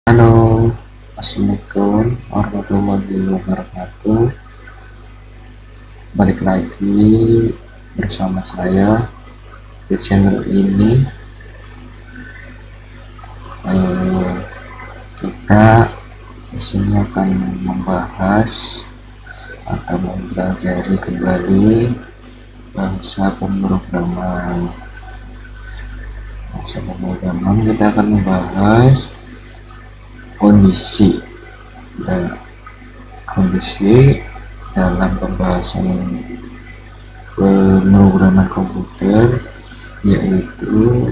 Halo, assalamualaikum warahmatullahi wabarakatuh. Balik lagi bersama saya di channel ini. Kita di sini akan membahas atau mempelajari kembali bahasa pemrograman. Kita akan membahas kondisi dalam pembahasan pemrograman komputer, yaitu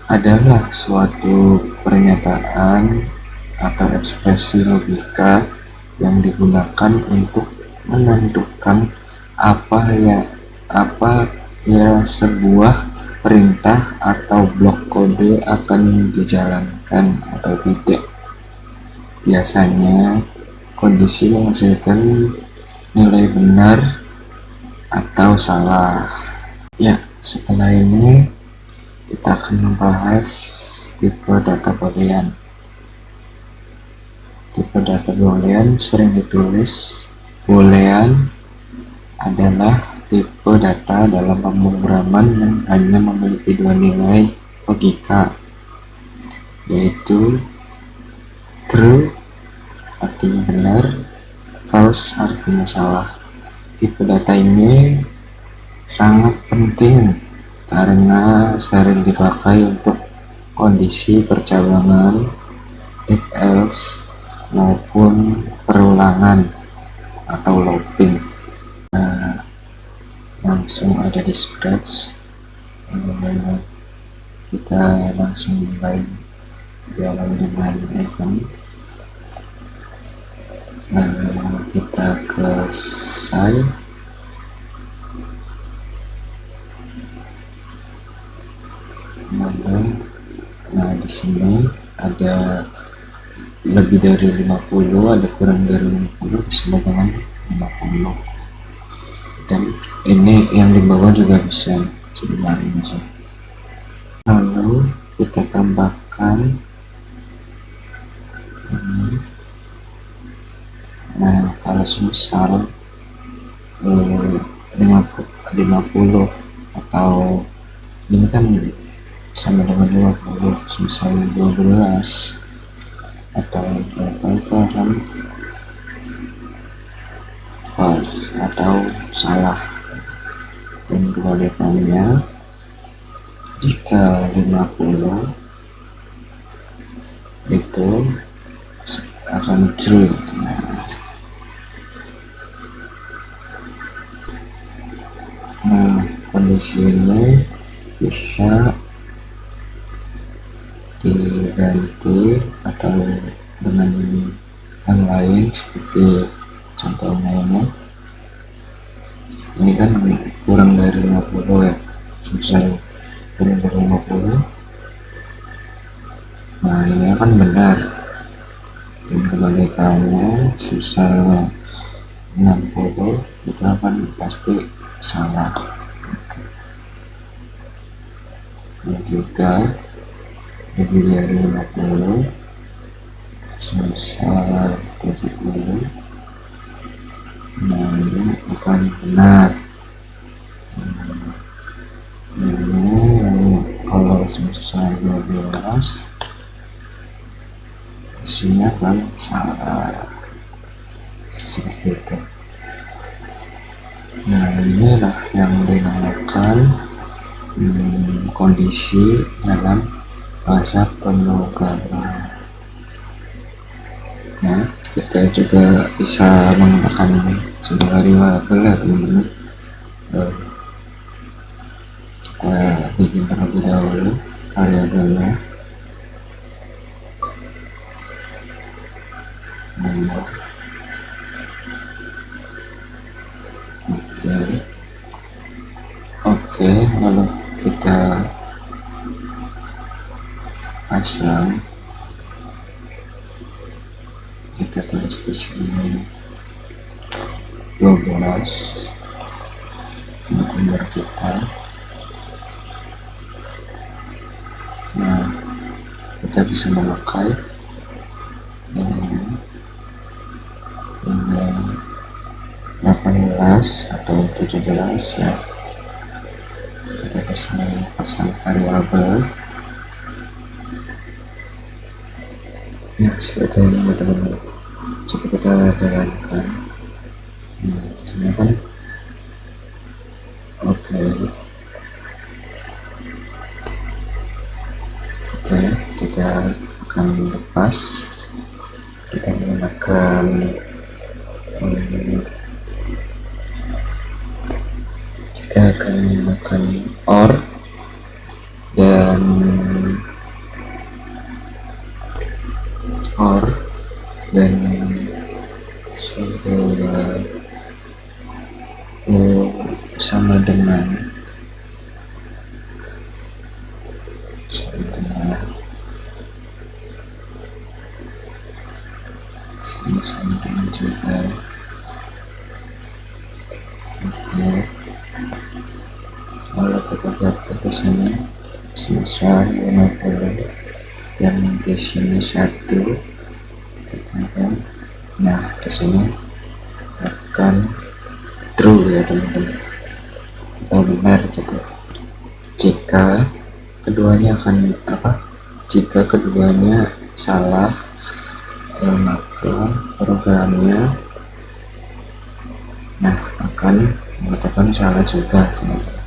adalah suatu pernyataan atau ekspresi logika yang digunakan untuk menentukan apa ya sebuah perintah atau blok kode akan dijalankan atau tidak. Biasanya kondisi menghasilkan nilai benar atau salah. Ya, setelah ini kita akan membahas tipe data boolean. Tipe data boolean sering ditulis boolean adalah tipe data dalam pemrograman yang hanya memiliki dua nilai logika, yaitu true artinya benar, false artinya salah. Tipe data ini sangat penting karena sering dipakai untuk kondisi percabangan, if else, maupun perulangan atau looping. Langsung ada di scratch. Kita langsung mulai jalan dengan event. Kita ke site. Nah, di sini ada lebih dari 50, ada kurang dari 50, sama dengan 50. Dan ini yang di bawah juga bisa sebenarnya sih. Lalu kita tambahkan ini. Nah, kalau semisal 50 atau ini kan sama dengan 50, misalnya 12 atau berapa, itu akan false atau salah. Dan kebalikannya, jika 50 itu akan true. Nah, kondisi ini bisa diganti atau dengan yang lain, seperti contohnya ini kan kurang dari 50 ya, selesai kurang dari 50. Nah, ini akan benar, dan kebalikannya sisa 60 itu akan pasti salah. Dan juga lebih dari 50 sebesar 70, nah ini akan benar. Ini kalau sebesar 12 isinya akan salah, seperti itu. Nah, inilah yang dinamakan kondisi dalam bahasa pemrograman. Nah, kita juga bisa menggunakan sebuah variabel ya teman-teman. Kita bikin terlebih dahulu variabelnya. Oke, lalu kita pasang, kita tulis di sini 12 untuk nomor kita. Nah, kita bisa memakai 18 atau 17 ya. Kita bisa pasang variabel. Nah, seperti ini ya teman-teman. Coba kita jalankan. Nah, di sini kan oke, kita akan lepas. Kita menggunakan OR dan sama dengan sama dengan juga. Oke, kalau kita lihat ke sini selesai 50 dan di sini 1 kita nah di sini akan true ya teman-teman, atau benar gitu. Jika keduanya salah, maka programnya akan mengatakan salah juga teman-teman.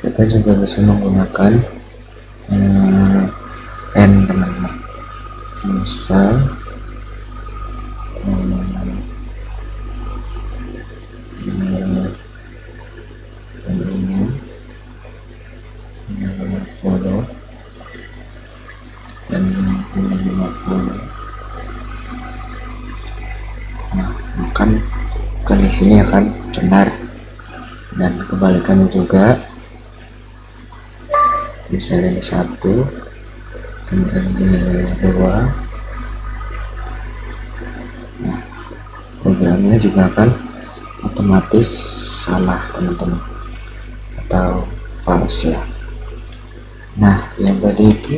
Kita juga bisa menggunakan n teman-teman. Misal dan 50. Kan di sini akan benar, dan kebalikannya juga. Misalnya ini 1 dan ini 2. Programnya juga akan otomatis salah teman-teman, atau false ya. Yang tadi itu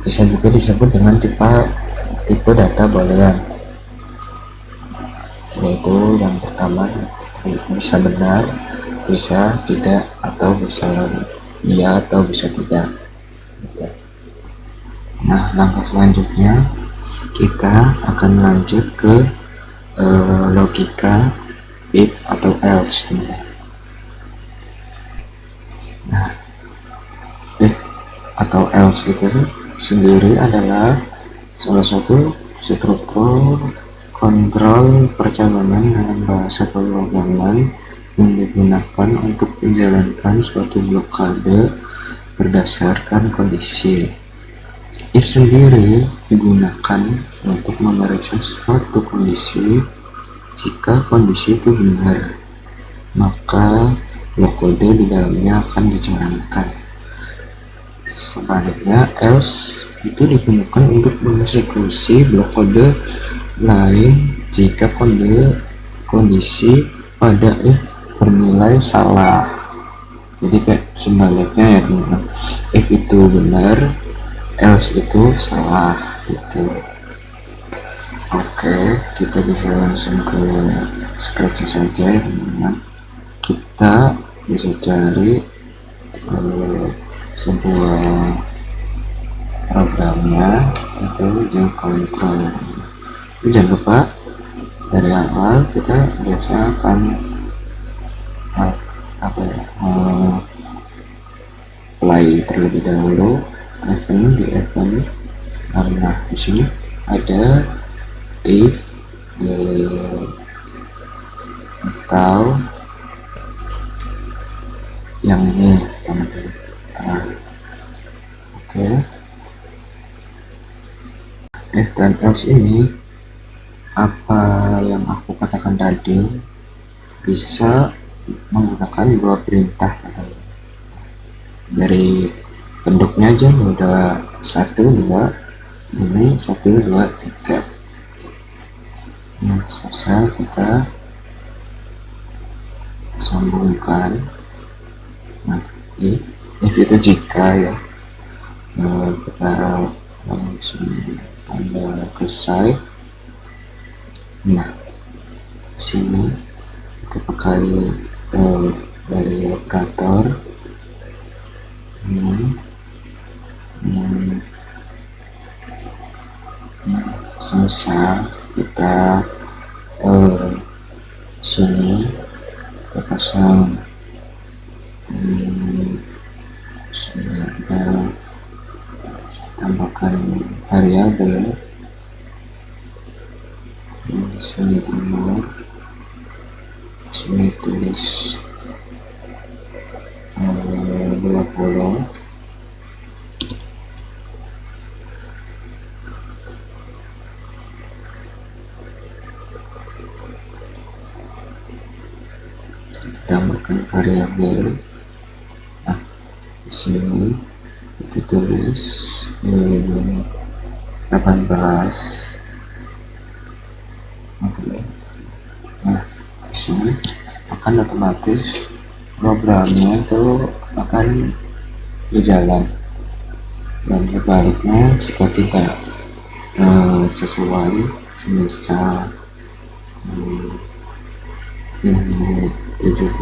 bisa juga disebut dengan tipe data boolean, yaitu yang pertama bisa benar, bisa tidak, atau bisa iya atau bisa tidak gitu. Langkah selanjutnya kita akan lanjut ke logika if atau else. If atau else itu sendiri adalah salah satu struktur kontrol perjalanan dalam bahasa pemrograman yang digunakan untuk menjalankan suatu blokade berdasarkan kondisi. If sendiri digunakan untuk memeriksa suatu kondisi. Jika kondisi itu benar, maka blokade di dalamnya akan dijalankan. Sebaliknya, else itu digunakan untuk mengeksekusi blokade lain jika kondisi pada if bernilai salah. Jadi kayak sebaliknya ya teman-teman. If itu benar, else itu salah gitu. Oke, kita bisa langsung ke scratch saja ya teman-teman. Kita bisa cari sebuah programnya, itu jam control. Jangan lupa dari awal kita biasa akan play terlebih dahulu event karena di sini ada if atau yang ini teman-teman. Oke. If dan else ini apa yang aku katakan tadi bisa menggunakan dua perintah. Dari bentuknya aja udah 1, 2, ini 1, 2, 3. Selesai, kita sambungkan. If itu jika ya, kita langsung tambah ke side Nah, sini kita pakai dari operator ini. Semisal kita sini kita pasang sini ada tambahkan variabel di sini umur, sini tulis 20. Tambahkan variabel. Nah, di sini kita tulis 18. Nah, di sini akan otomatis programnya itu akan berjalan, dan sebaliknya jika tidak sesuai, semisal ini 17,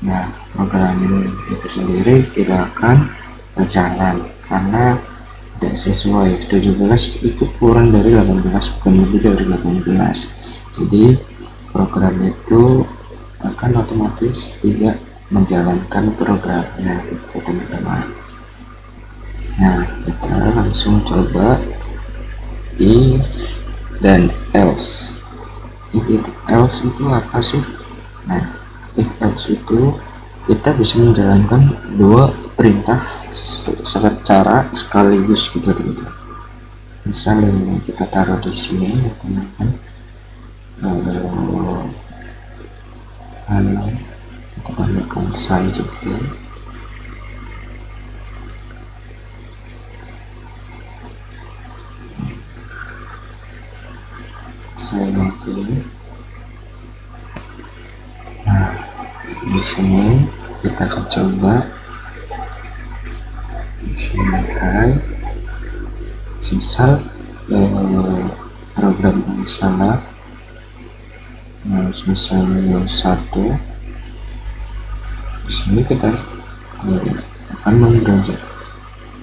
nah program itu sendiri tidak akan berjalan karena tidak sesuai. 17 itu kurang dari 18, bukan lebih dari 18. Jadi program itu akan otomatis tidak menjalankan programnya gitu teman-teman. Nah, kita langsung coba if dan else. If else itu apa sih? Nah, if else itu kita bisa menjalankan dua perintah secara sekaligus gitu teman-teman. Misal ini kita taruh di sini ya teman-teman. Kita tambahkan saya juga. Saya lagi. Nah, di sini kita akan coba di sini misal program ini salah. Nah, misalnya 1. Di sini kita akan memberanjak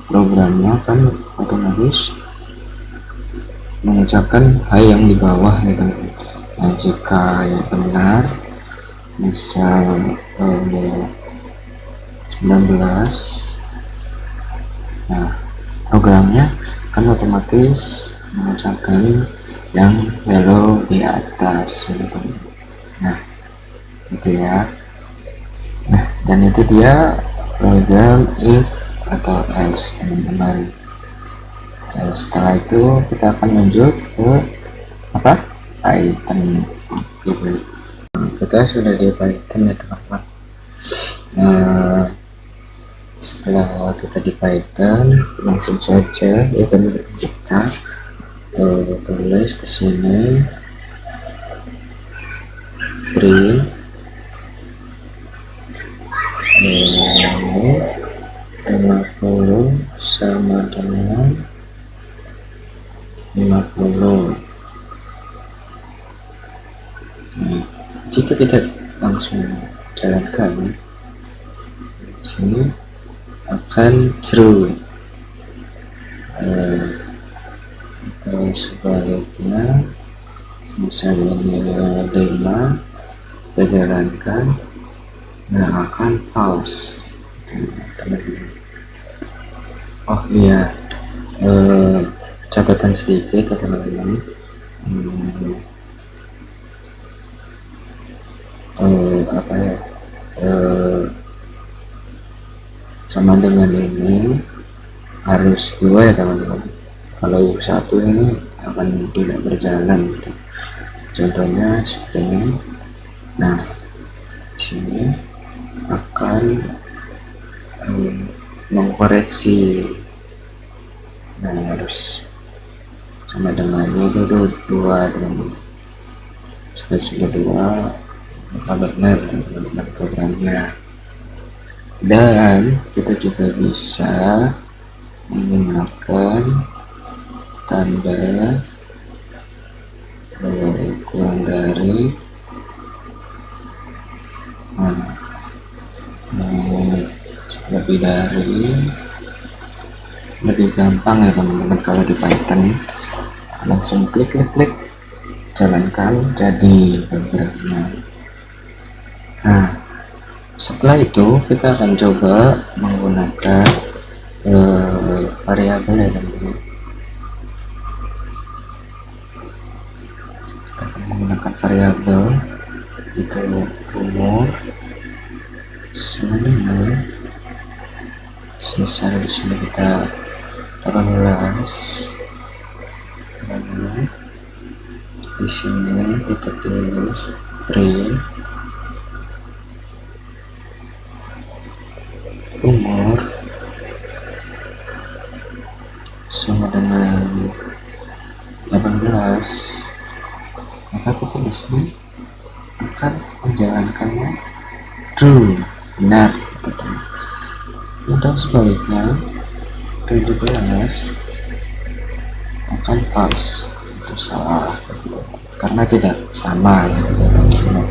programnya akan otomatis mengucapkan hai yang di bawah ya teman-teman. Nah, jika yang benar misal 19, nah programnya akan otomatis mengucapkan yang hello di atas ya teman-teman. Nah, itu ya. Nah, dan itu dia program if atau else teman-teman. Dan setelah itu kita akan lanjut ke apa? Python. Oke, kita sudah di Python ya teman-teman. Nah, setelah kita di Python, langsung saja ya teman-teman, kita tulis di sini print 50 sama dengan 50. Nah, jika kita langsung jalankan di sini akan true, atau sebaliknya misalnya ini 5 kita jalankan, nah akan false teman-teman. Oh iya, catatan sedikit ya teman-teman. Apa ya, sama dengan ini harus 2 ya teman-teman. Kalau 1 ini akan tidak berjalan gitu. Contohnya seperti ini. Nah, sini akan mengkoreksi. Nah, harus sama dengan itu 2 teman-teman. Sudah 2, maka benar teman-teman programnya. Dan kita juga bisa menggunakan tanda kurang dari ini lebih dari, lebih gampang ya teman-teman kalau di Python, langsung klik jalankan jadi programnya. Nah, setelah itu kita akan coba menggunakan variabel ya teman-teman. Kita akan menggunakan variabel itu umur sama dengan, misal di sini kita 18, di sini kita tulis print umur sama dengan 18, maka kita di sini akan menjalankannya true, benar, betul. Tidak sebaliknya 17 akan false, itu salah, karena tidak sama ya teman-teman.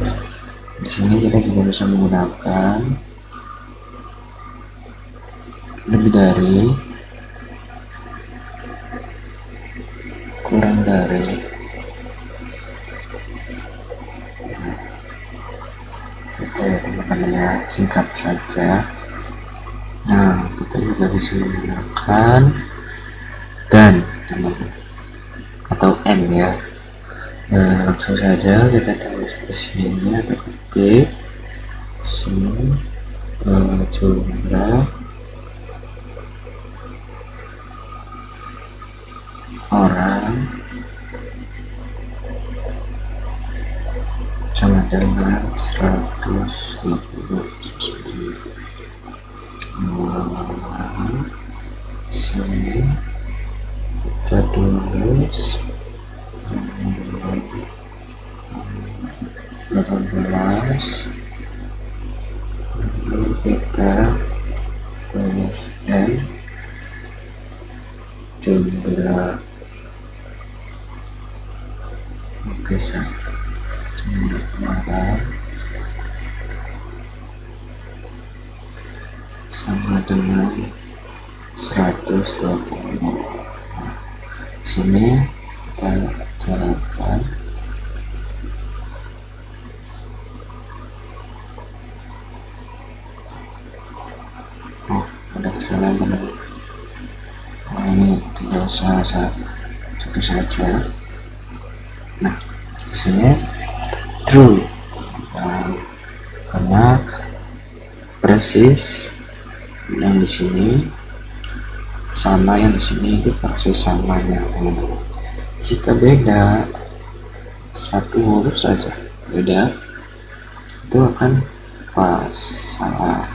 Di sini kita juga bisa menggunakan lebih dari, kurang dari. Itu ya teman-teman, singkat saja. Nah, kita juga bisa menggunakan dan teman-teman, atau n ya. Nah, langsung saja kita tulis di sini atau ketik di sini jumlah orang sama dengan 120. Sini kita tulis 18, lalu kita tulis n jumlah, oke, jumlah orang sama dengan 120. Sini kita jalankan. Oh, ada kesalahan teman. Oh, ini tidak usah satu saja. Nah, di sini true, nah, karena persis yang di sini sama yang di sini itu persis samanya teman-teman. Jika beda satu huruf saja beda, itu akan false, salah.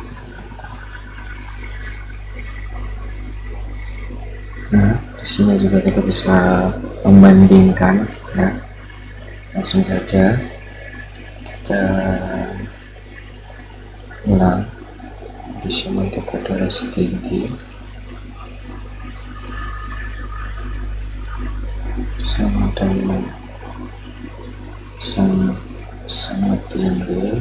Nah, di sini juga kita bisa membandingkan ya. Langsung saja kita ulang. Di sini kita tulis tinggi sama dengan sama tinggi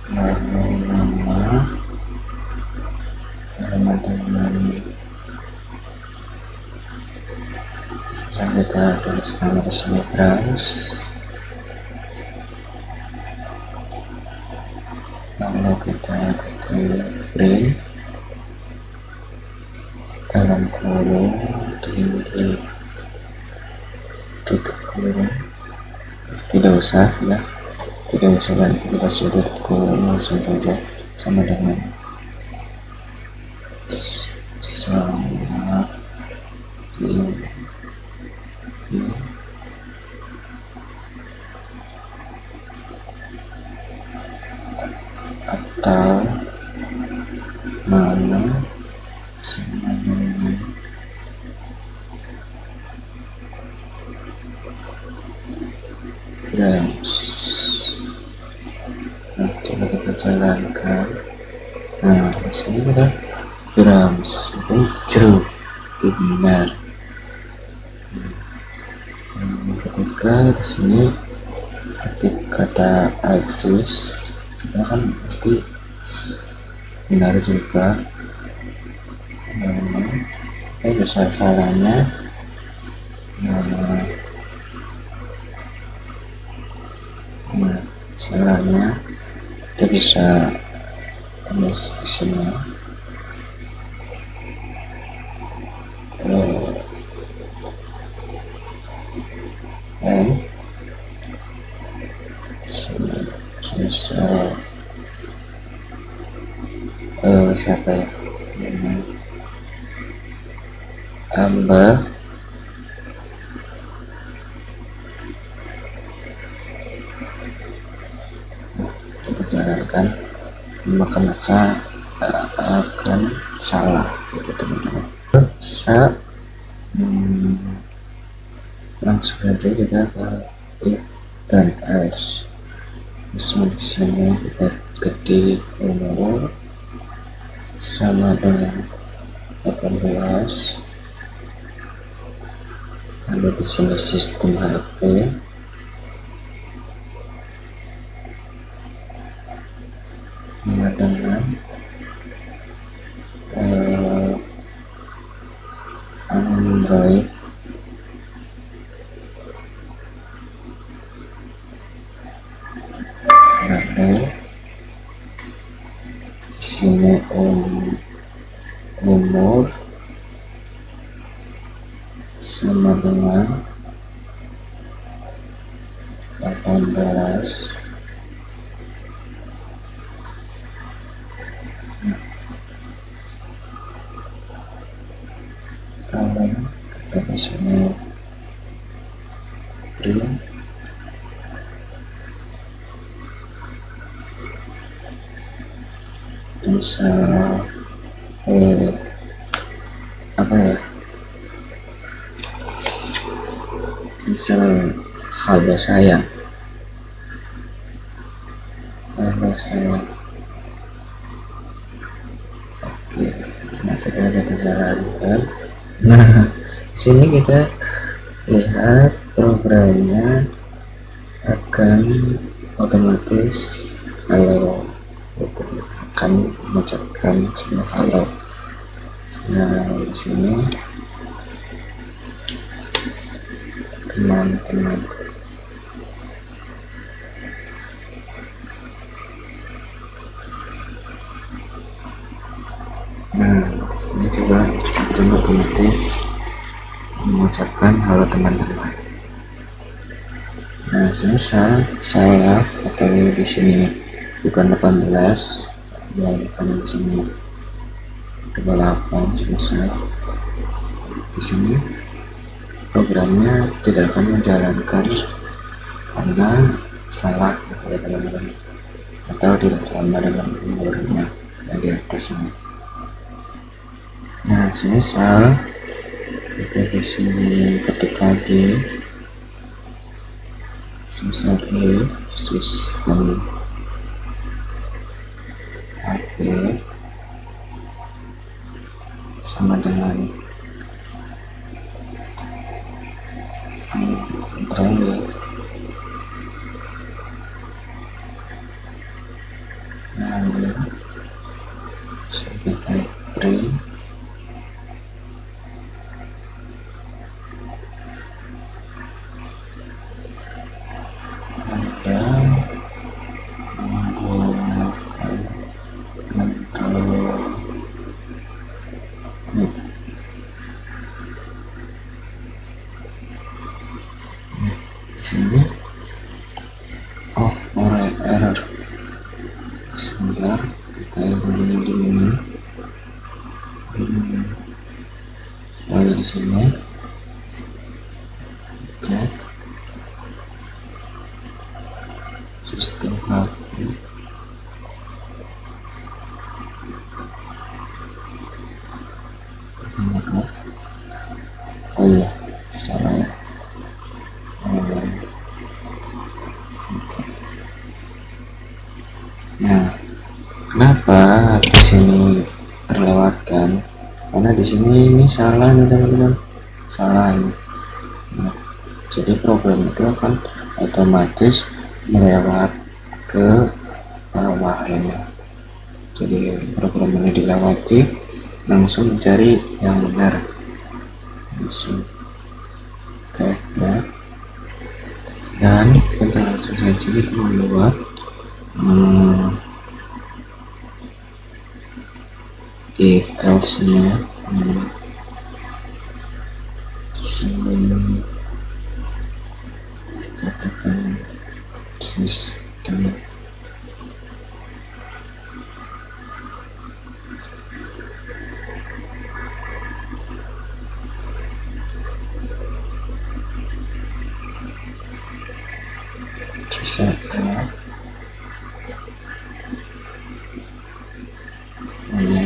lalu nama dengan kita tulis nama di sini browse, lalu kita ketik print dalam kurung tinggi tutup kurung, tidak usah ya, tidak usah lagi kita sudut kurung, langsung saja sama dengan sama tinggi atau mana sama dengan browse. Nah, coba kita jalankan. sini kita grams itu jeruk, itu benar. Ketika di sini ketik kata axis kita kan pasti benar juga. Besar salahnya salahnya kita bisa tulis di sini n misal siapa ya, Amba kita jalankan, maka akan salah gitu teman-teman. Langsung saja kita ke if dan else. Misal di sini kita ketik umur sama dengan 18, lalu di sini sistem HP sama dengan Android, lalu di sini umur sama dengan 18. Lalu kita di sini print misal apa ya, misal halo sayang, oke. Nah kita jalankan. Nah di sini kita lihat programnya akan otomatis kalau akan mengucapkan sebuah halo. Nah di sini teman-teman ini coba akan otomatis mengucapkan halo teman-teman. Nah semisal salah atau di sini bukan 18 melainkan di sini 28, semisal di sini programnya tidak akan menjalankan karena salah teman-teman atau tidak sama dengan umurnya yang di atas ini. Nah semisal kita di sini ketik lagi semisal sistem HP sama dengan Android, lalu kita print Anda menggunakan Android. Di sini error sebentar, kita ulangi dulu. Di sini oke, sistem HP oh iya salah ya. Nah kenapa di sini di sini ini salah nih teman-teman, salah ini. Nah, jadi program itu akan otomatis melewat ke bawah ini. Jadi program ini dilewati, langsung mencari yang benar, langsung oke ya. Dan kita langsung saja kita membuat if else nya di sini dikatakan sistem bisa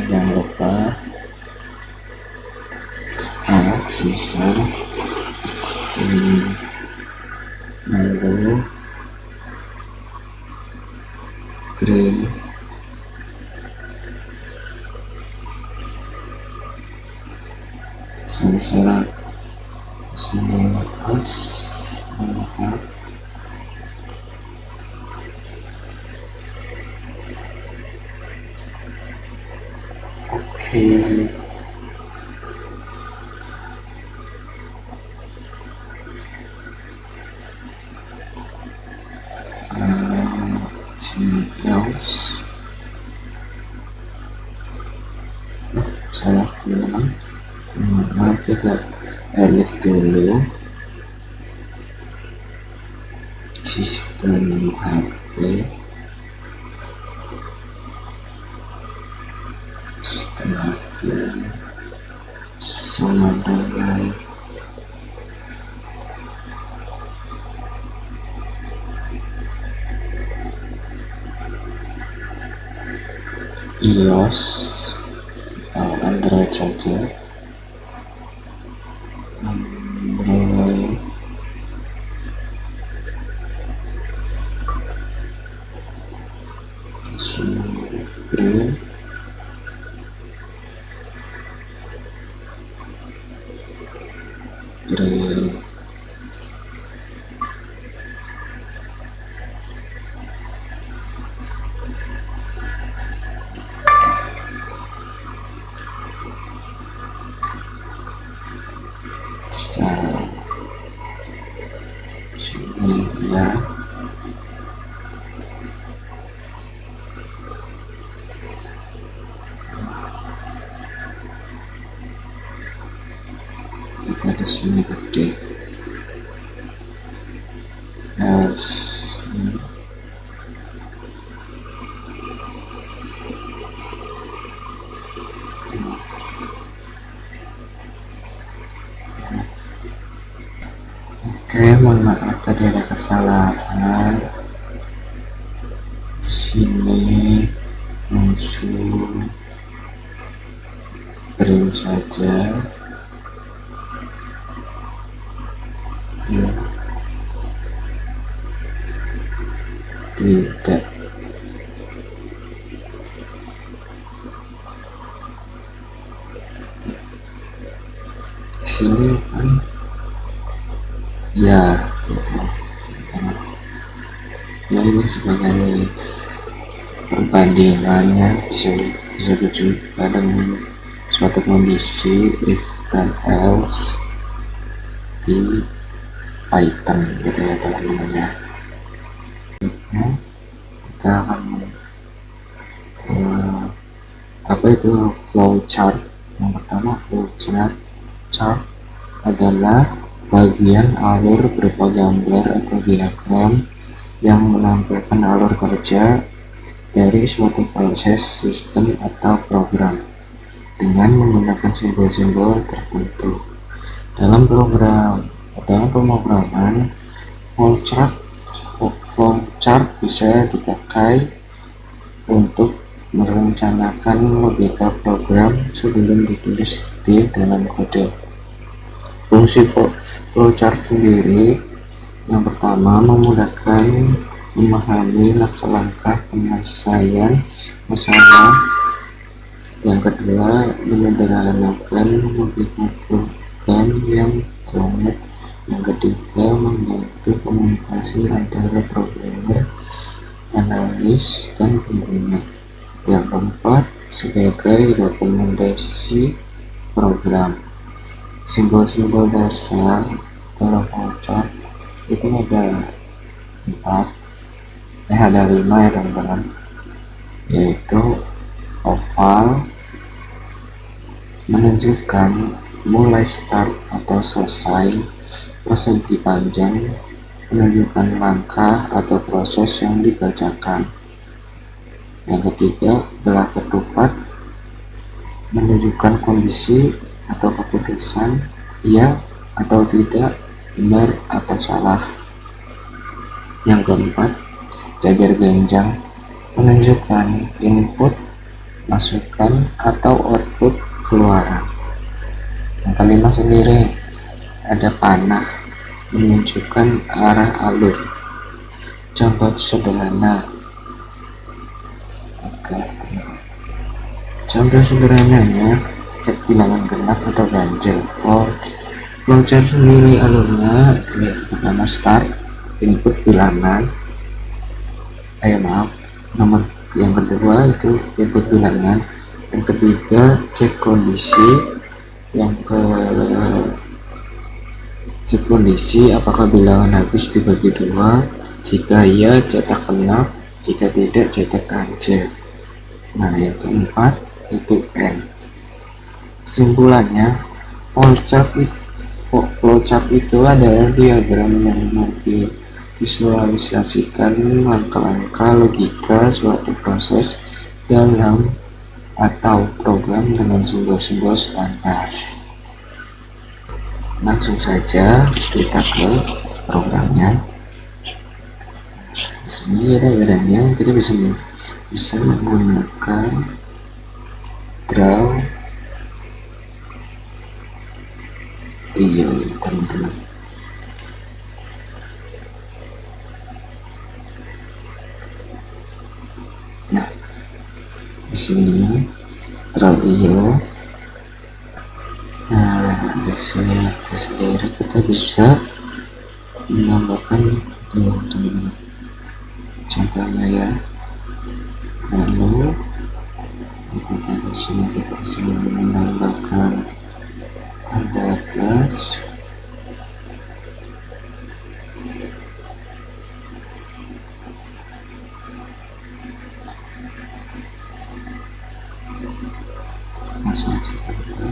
jangan lupa sisa lalu green sama-sama pas melihat oke. Sini else salah teman-teman, maaf kita edit dulu sistem HP sama dengan iOS atau Android saja. Android green sini ya. Kita di sini ketik else oke, mohon maaf tadi ada kesalahan. Di sini langsung print saja ya. Tidak sini kan ya gitu. Ya ini sebagai perbandingannya bisa berjumpa dengan suatu kondisi if dan else di Python gitu ya teman-teman ya. Kita akan apa itu flowchart. Yang pertama flowchart adalah bagian alur berupa gambar atau diagram yang menampilkan alur kerja dari suatu proses, sistem, atau program dengan menggunakan simbol-simbol tertentu. Dalam pemrograman, flowchart bisa dipakai untuk merencanakan logika program sebelum ditulis di dalam kode. Fungsi flowchart sendiri yang pertama memudahkan memahami langkah-langkah penyelesaian masalah Yang kedua, menyederhanakan menghubungkan program yang rumit. Yang ketiga, membantu komunikasi antara programmer, analis, dan pengguna. Yang keempat, sebagai dokumentasi program. Simbol-simbol dasar dalam flowchart itu ada 5 ya teman-teman, yaitu oval menunjukkan mulai start atau selesai, persegi panjang menunjukkan langkah atau proses yang dikerjakan. Yang ketiga, belah ketupat menunjukkan kondisi atau keputusan iya atau tidak, benar atau salah. Yang keempat, jajar genjang menunjukkan input, masukan, atau output keluaran. Yang kelima sendiri, ada panah menunjukkan arah alur. Contoh sederhana. Contoh sederhananya, cek bilangan genap atau ganjil. Flowchart sendiri alurnya yaitu pertama start, input bilangan. Nomor yang kedua itu input bilangan. Yang ketiga, cek kondisi. Cek kondisi apakah bilangan habis dibagi 2. Jika iya, cetak genap. Jika tidak, cetak ganjil. Nah, yang keempat itu N. Kesimpulannya, flowchart itu adalah diagram yang visualisasikan langkah-langkah logika suatu proses dalam atau program dengan simbol-simbol standar. Langsung saja kita ke programnya. Di sini ada bedanya, kita bisa menggunakan draw teman-teman. Nah, di sini draw di sini sendiri kita bisa menambahkan teman-teman. Contohnya ya, lalu di sini kita bisa menambahkan tanda plus, langsung aja kita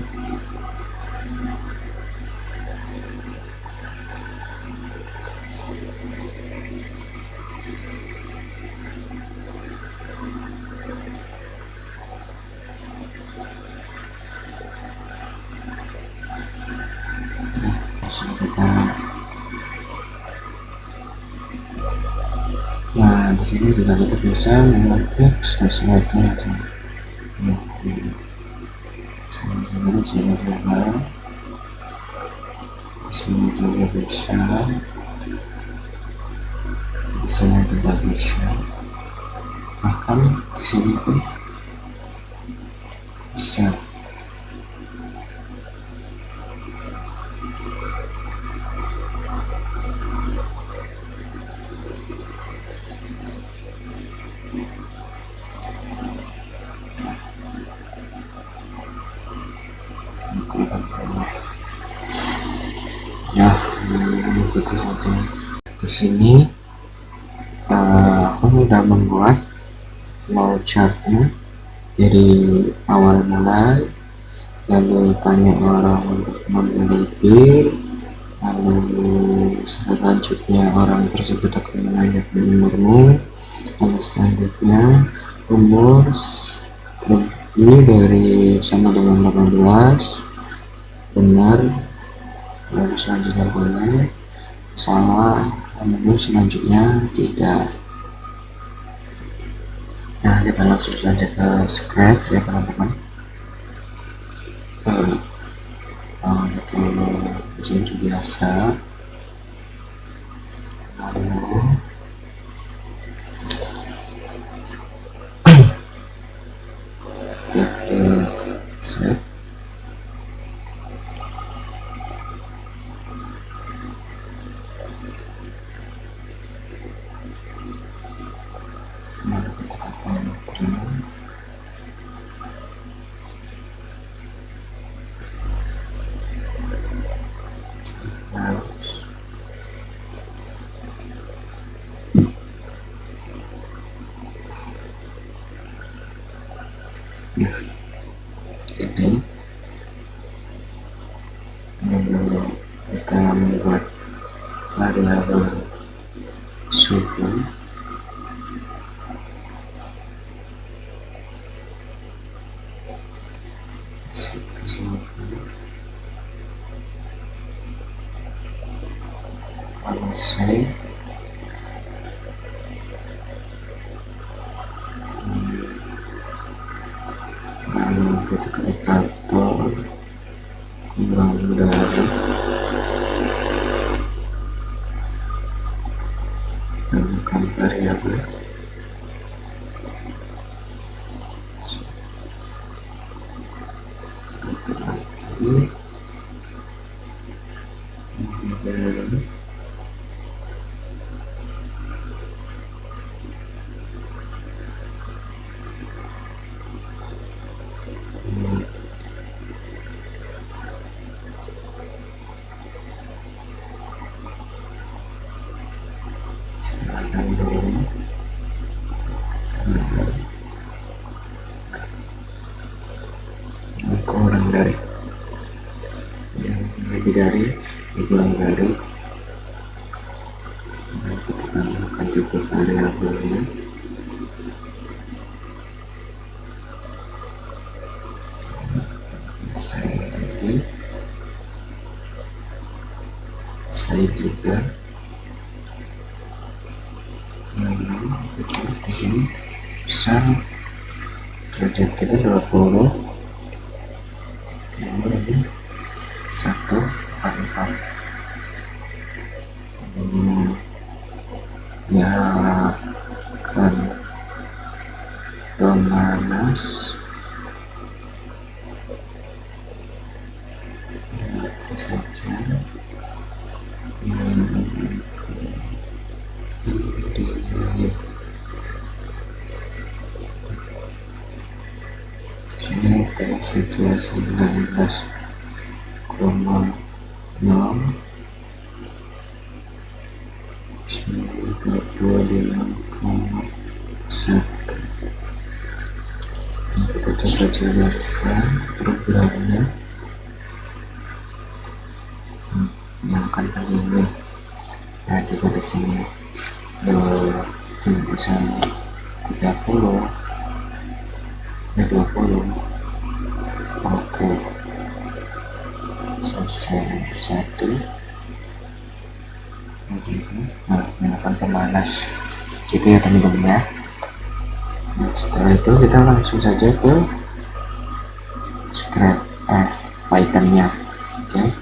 nah di sini juga kita bisa mengetik sesuatu aja. Di sini juga bisa, di sini juga bisa, bahkan di sini pun bisa. Ya, begitu saja. Di sini aku sudah membuat flowchartnya dari awal mulai, lalu tanya orang untuk membeli bir, lalu selanjutnya orang tersebut akan menanyakan umurmu, lalu selanjutnya umur lebih dari sama dengan 18, benar, lalu selanjutnya boleh, salah, lalu selanjutnya tidak. Nah, kita langsung saja ke scratch ya teman-teman. Seperti biasa, lalu kita ke Nah, ini lalu kita membuat variabel suhu. Selesai. Lalu kita ke operator kurang dari menambahkan variabel itu lagi dari silakan dulu kurang dari yang lebih dari kurang dari. Dan kita tambahkan juga variabelnya saya juga. Lalu kita di sini misal derajat kita 20, lalu ini 144. Ini nyalakan pemanas. Saja sini kita saja 19,0 sini 25,1. Kita coba jalankan programnya. Nyalakan pendingin. Nah, jika di sini misalnya 30 20, oke, selesai satu. Nah, nyalakan pemanas gitu ya teman-teman ya. Nah, setelah itu kita langsung saja ke script Python-nya. Oke,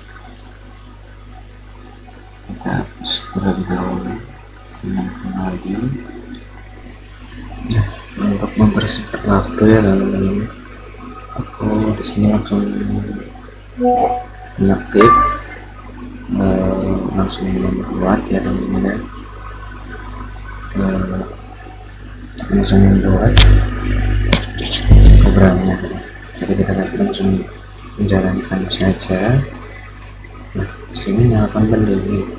kita hapus terlebih dahulu. Gunakan lagi. Nah, untuk mempersingkat waktu ya teman-teman, aku di sini langsung mengetik, langsung membuat ya teman-teman ya. Langsung membuat programnya. Jadi kita langsung menjalankan saja. Nah, di sini nyalakan pendingin.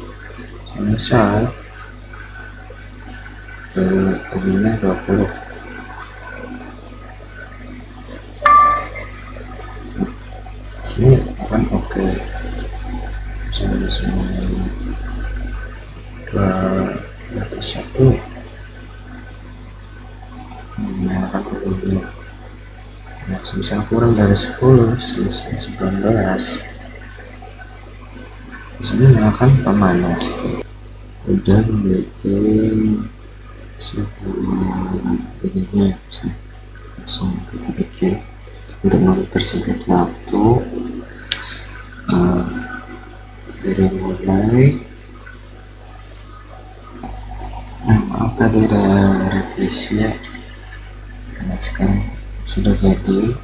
Misal ininya 20. Sini akan oke. Misalnya di sini 201. Menyalakan pendingin. Nah, misal kurang dari 10, selesai 19. Di sini nyalakan pemanas. Udah membuat sebuah ininya, langsung kita bikin untuk mempersingkat waktu. Dari mulai, maaf tadi ada revisi ya, karena sekarang sudah jadi,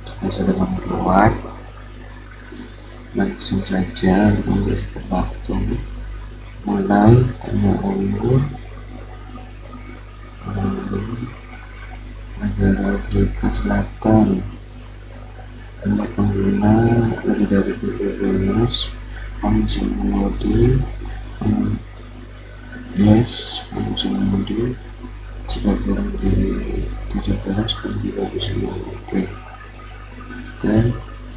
kita sudah membuat. Langsung saja memberikan waktu mulai tanya umur, lalu negara Afrika Selatan, jumlah pengguna lebih dari 17, langsung mengemudi, yes, langsung mengemudi, Jika kurang dari 17 pun juga bisa mengklik dan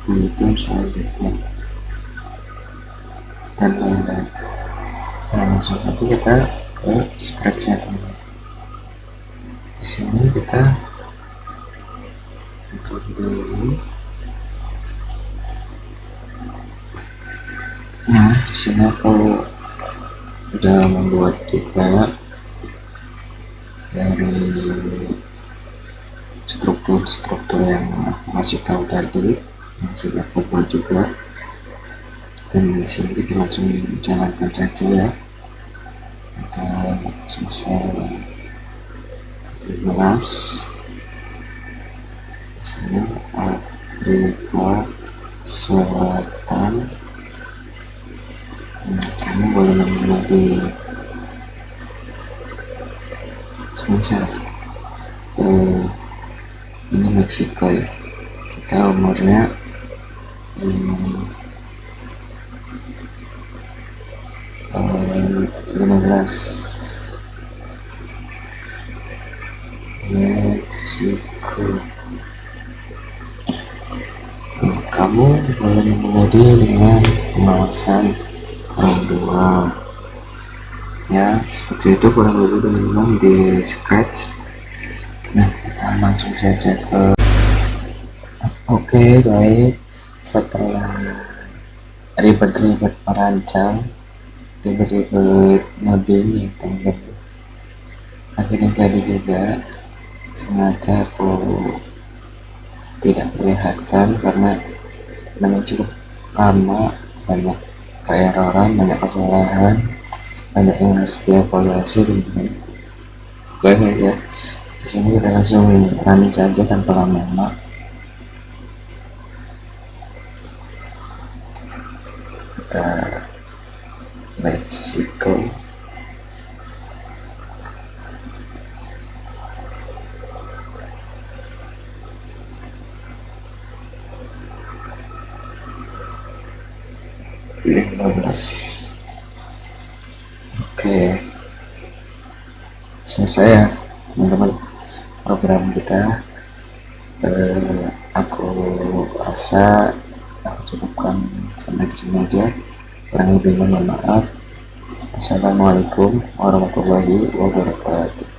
monitor selanjutnya dan lain-lain. Nah, langsung nanti kita ke spreadsheet ini. Di sini kita untuk dulu. Nah, di sini aku udah membuat juga dari struktur-struktur yang aku masih tahu tadi yang sudah aku buat juga, dan di sini kita langsung jalankan saja ya. Kita selesai 17. Di sini Afrika Selatan. Kamu boleh memilih di semisal ini Meksiko ya, kita umurnya 15. Meksiko. Kamu boleh mengemudi dengan pengawasan orang tua ya, seperti itu kurang lebih teman-teman di Scratch. Nah, kita langsung saja ke oke, baik. Setelah ribet-ribet merancang, ribet-ribet ngoding ya teman-teman, akhirnya jadi juga. Sengaja aku tidak perlihatkan karena memang cukup lama, banyak keeroran, banyak kesalahan, banyak yang harus dievaluasi teman-teman. Baik ya, di sini kita langsung running saja tanpa lama-lama. Meksiko. Oke, selesai ya teman-teman program kita. Aku rasa aku cukupkan sampai di sini aja, kurang lebihnya mohon maaf. Assalamualaikum warahmatullahi wabarakatuh.